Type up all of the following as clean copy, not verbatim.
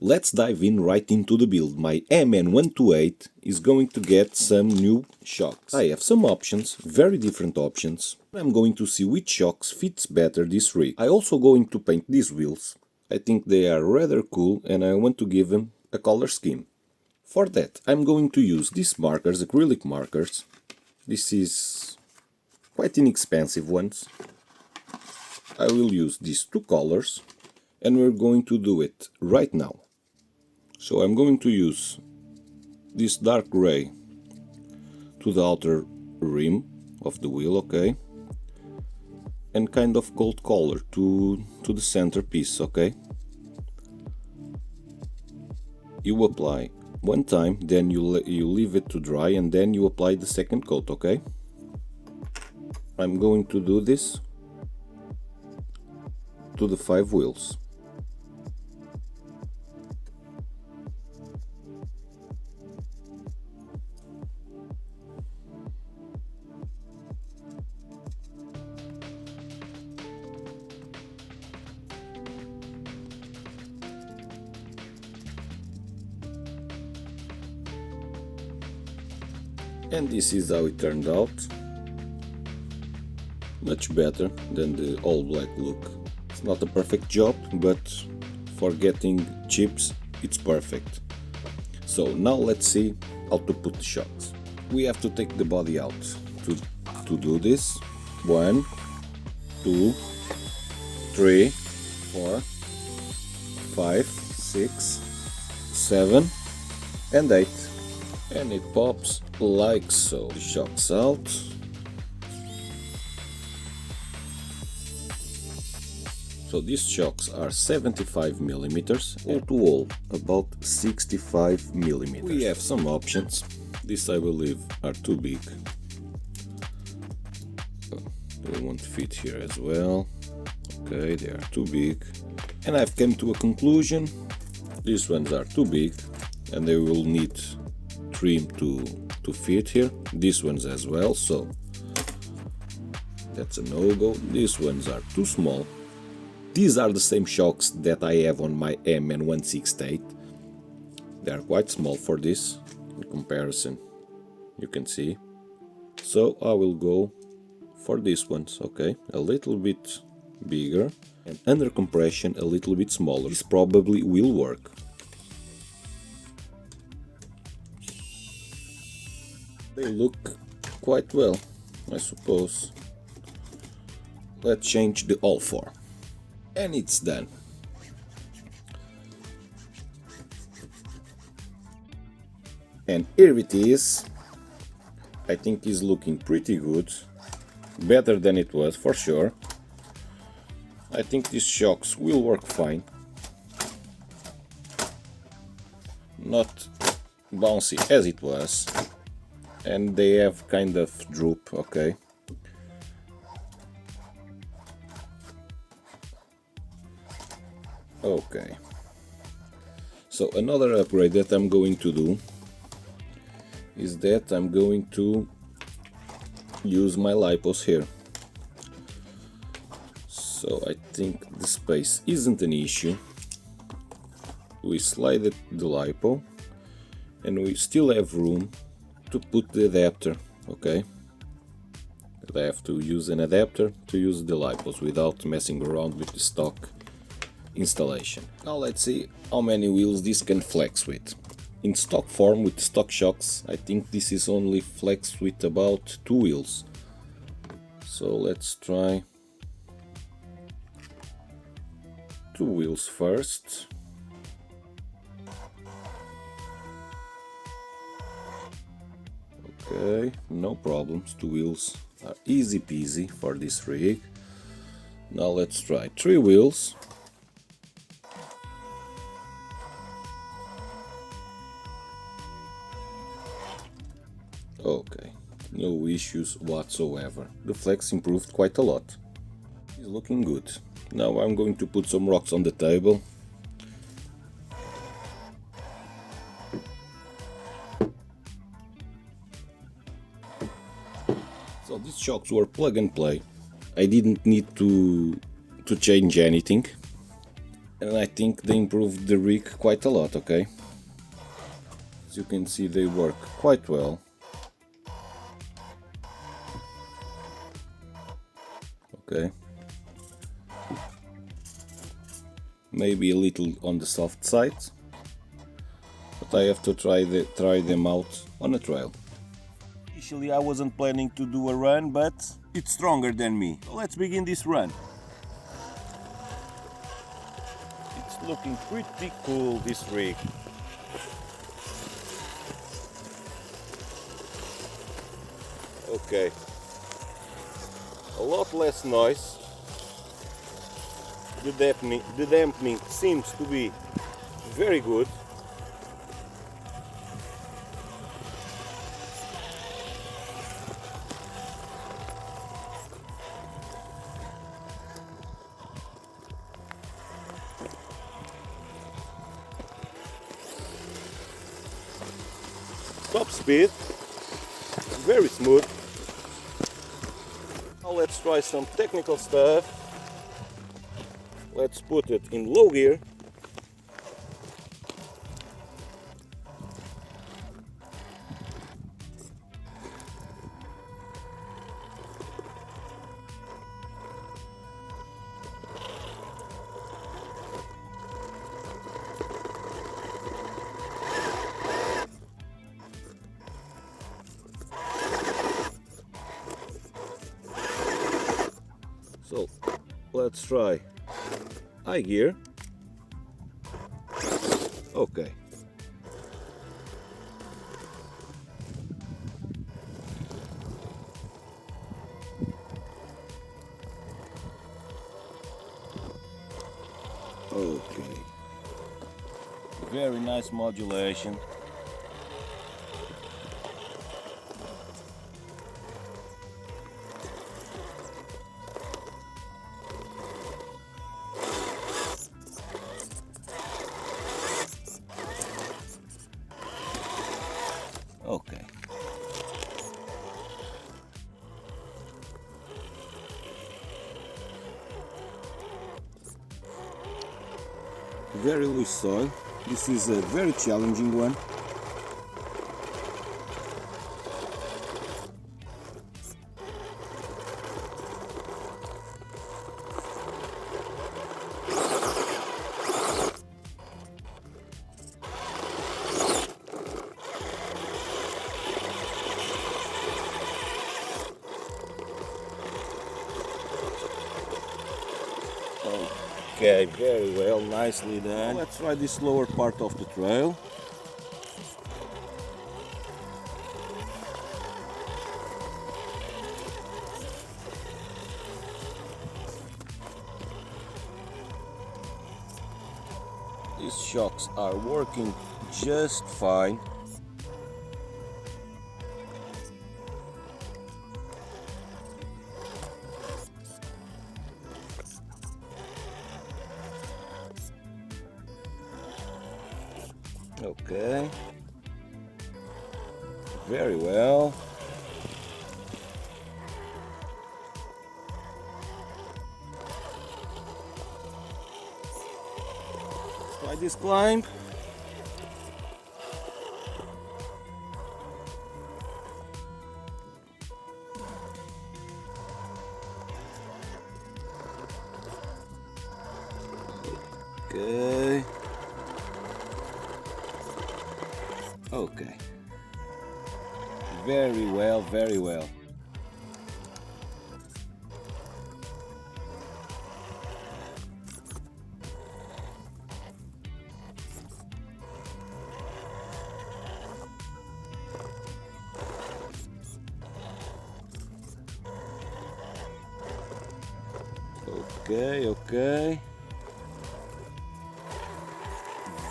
Let's dive in right into the build. My MN128 is going to get some new shocks. I have some options, very different options. I'm going to see which shocks fits better this rig. I also going to paint these wheels. I think they are rather cool and I want to give them a color scheme. For that I'm going to use these markers, acrylic markers. This is quite inexpensive ones. I will use these two colors and we're going to do it right now. So I'm going to use this dark gray to the outer rim of the wheel, okay? And kind of gold color to the centerpiece, okay? You apply one time, then you leave it to dry, and then you apply the second coat, okay? I'm going to do this to the 5 wheels. And this is how it turned out. Much better than the all black look. It's not a perfect job, but for getting chips, it's perfect. So now let's see how to put the shocks. We have to take the body out to do this. 1, 2, 3, 4, 5, 6, 7, and 8. And it pops like so. The shocks out. So these shocks are 75 millimeters, all to all about 65 millimeters. We have some options. This I believe are too big. They won't fit here as well. Okay, they are too big. And I've come to a conclusion. These ones are too big and they will need trim to fit here. These ones as well, so that's a no-go. These ones are too small. These are the same shocks that I have on my MN128. They are quite small for this in comparison, you can see. So I will go for these ones, okay? A little bit bigger and under compression a little bit smaller. This probably will work. They look quite well, I suppose. Let's change the all 4. And it's done. And here it is. I think it's looking pretty good. Better than it was, for sure. I think these shocks will work fine. Not bouncy as it was. And they have kind of droop, okay. Okay. So another upgrade that I'm going to do is that I'm going to use my lipos here. So I think the space isn't an issue. We slide the lipo and we still have room to put the adapter, okay? I have to use an adapter to use the lipos without messing around with the stock installation. Now let's see how many wheels this can flex with. In stock form with stock shocks, I think this is only flexed with about 2 wheels. So let's try 2 wheels first. Okay, no problems, 2 wheels are easy peasy for this rig. Now let's try 3 wheels. Okay, no issues whatsoever. The flex improved quite a lot. It's looking good. Now I'm going to put some rocks on the table. So these shocks were plug and play. I didn't need to change anything. and I think they improved the rig quite a lot, okay? As you can see, they work quite well. Okay. Maybe a little on the soft side, but I have to try them out on a trail. Initially I wasn't planning to do a run, but it's stronger than me. So let's begin this run. It's looking pretty cool, this rig. Okay. A lot less noise. The dampening seems to be very good. Top speed, very smooth. Now let's try some technical stuff. Let's put it in low gear. So let's try high gear. Okay. Okay. Very nice modulation. Okay. Very loose soil. This is a very challenging one. Okay, very well, nicely done. Let's try this lower part of the trail. These shocks are working just fine. Okay, very well. Let's try this climb. Okay. Okay. Very well, very well. Okay, okay.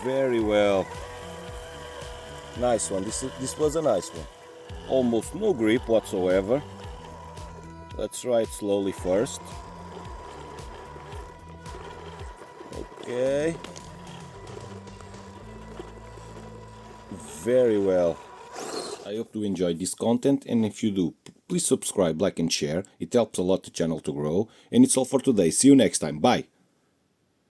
Very well. Nice one. This was a nice one. Almost no grip whatsoever. Let's try it slowly first. Okay. Very well. I hope you enjoyed this content, and if you do, please subscribe, like and share. It helps a lot the channel to grow. And it's all for today. See you next time. Bye.